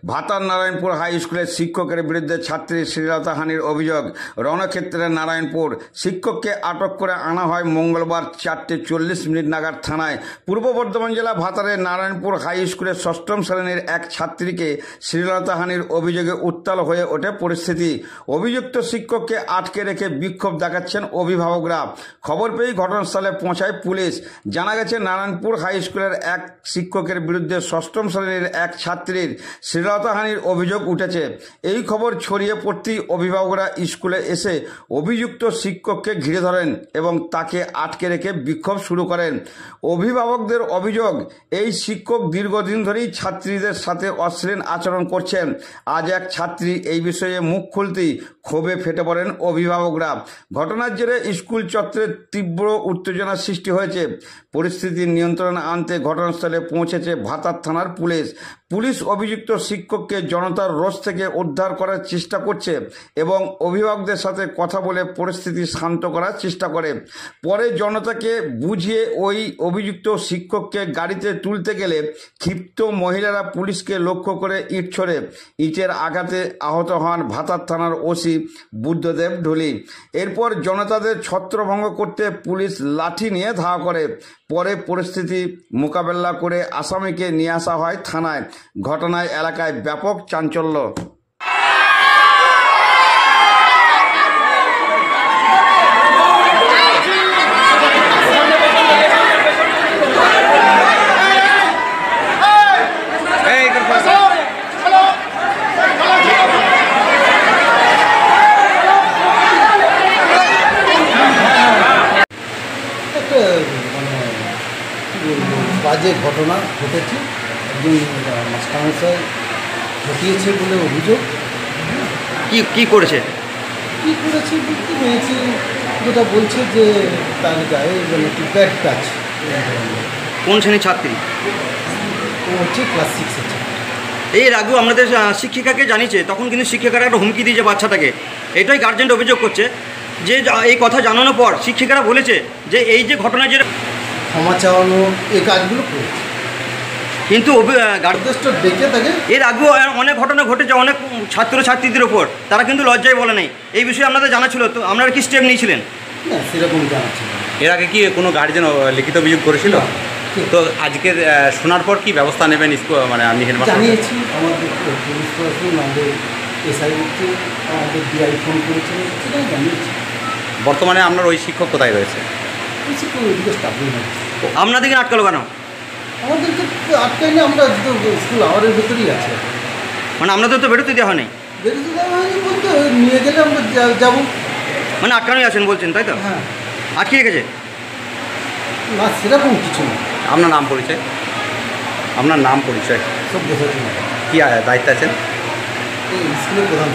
ভাতার নারায়ণপুর হাই স্কুলের শিক্ষকের বিরুদ্ধে ছাত্রীর শ্লীলতাহানির অভিযোগ। রণক্ষেত্রের নারায়ণপুর শিক্ষককে আটক করে আনা হয় মঙ্গলবার 4:40 নাগাদ থানায়। পূর্ব বর্ধমান জেলা ভাতারের নারায়ণপুর হাই স্কুলের 6ম শ্রেণীর এক ছাত্রীকে শ্লীলতাহানির অভিযোগে উত্তাল হয়ে ওঠে পরিস্থিতি। অভিযুক্ত শিক্ষককে আটকে রেখে বিক্ষোভ দেখাচ্ছেন অভিভাবকরা। খবর পেয়ে ঘটনাস্থলে পৌঁছায় পুলিশ। জানা গেছে, নারায়ণপুর হাই স্কুলের এক শিক্ষকের বিরুদ্ধে 6ম শ্রেণীর এক ছাত্রীর শ্লীলতাহানির অভিযোগ উঠেছে। এই খবর ছড়িয়ে পড়তেই অভিভাবকরা স্কুলে এসে অভিযুক্ত শিক্ষককে ঘিরে ধরেন এবং তাকে আটকে রেখে বিক্ষোভ শুরু করেন। অভিভাবকদের অভিযোগ, এই শিক্ষক দীর্ঘদিন ধরেই ছাত্রীদের সাথে অশ্লীল আচরণ করছেন। আজ এক ছাত্রী এই বিষয়ে মুখ খুলতেই ক্ষোভে ফেটে পড়েন অভিভাবকরা। ঘটনার জেরে স্কুল চত্বরে তীব্র উত্তেজনার সৃষ্টি হয়েছে। পরিস্থিতি নিয়ন্ত্রণে আনতে ঘটনাস্থলে পৌঁছেছে ভাতার থানার পুলিশ। পুলিশ অভিযুক্ত শিক্ষককে জনতার রোষ থেকে উদ্ধার করার চেষ্টা করছে এবং অভিভাবকদের সাথে কথা বলে পরিস্থিতি শান্ত করার চেষ্টা করে। পরে জনতাকে বুঝিয়ে ওই অভিযুক্ত শিক্ষককে গাড়িতে তুলতে গেলে ক্ষিপ্ত মহিলারা পুলিশকে লক্ষ্য করে ইট ছোড়ে। ইটের আঘাতে আহত হন ভাতার থানার ওসি বুদ্ধদেব ঢুলি। এরপর জনতাদের ছত্রভঙ্গ করতে পুলিশ লাঠি নিয়ে ধাওয়া করে। পরে পরিস্থিতি মোকাবেলা করে আসামিকে নিয়ে আসা হয় থানায়। ঘটনায় এলাকায় ব্যাপক চাঞ্চল্য। বাজে ঘটনা ঘটেছে, একজন মাস্টারমশাই ঘটিয়েছে বলে অভিযোগ। কি করেছে বুঝতে পেরেছি, যেটা বলছে যে তার গায়ে একটু ব্যাড টাচ। কোন শ্রেণীর ছাত্রী? ও হচ্ছে ক্লাস 6-এর ছাত্রী। এর আগেও আমাদের শিক্ষিকাকে জানিয়েছে, তখন কিন্তু শিক্ষিকারা একটা হুমকি দিয়েছে বাচ্চাটাকে। এটাই গার্জেন অভিযোগ করছে যে এই কথা জানানোর পর শিক্ষিকারা বলেছে যে এই যে ঘটনা, যে ক্ষমা চাওয়ানো, এই কাজগুলো করেছে, কিন্তু ডেকে থাকে। এর আগেও অনেক ঘটনা ঘটেছে অনেক ছাত্রছাত্রীদের ওপর, তারা কিন্তু লজ্জায় বলে নেই। এই বিষয়ে আপনাদের জানা ছিল তো? আপনারা কি স্টেপ নিয়েছিলেন? না, সেরকম জানা ছিল। এর আগে কি কোনো গার্জেন লিখিত অভিযোগ করেছিল? তো আজকের শোনার পর কি ব্যবস্থা নেবেন? মানে আমি জানিয়েছি আমাদের পুলিশ প্রশাসন, আমাদের এসআইকে, আমাদের ডিআই ফোন করেছেন, সেটাই জানিয়েছি। বর্তমানে আপনার ওই শিক্ষক কোথায় রয়েছে? আপনাদেরকে আটকালো কেন? আমাদেরকে আটকাই না, আমরা স্কুল আওয়ারের ভেতরেই আছে। মানে আপনাদের তো বেরোতে দেওয়া হয়নি? বেরোতে দেওয়া হয়নি বলতে নিয়ে গেলে আমরা যাবো। মানে আটকানোই আছেন বলছেন, তাই তো? হ্যাঁ। আটকে রেখেছে? না, সেরকম কিছু না। আপনার নাম পরিচয়? সব বোঝাচ্ছি না। কী দায়িত্ব আছেন? এই স্কুলের প্রধান।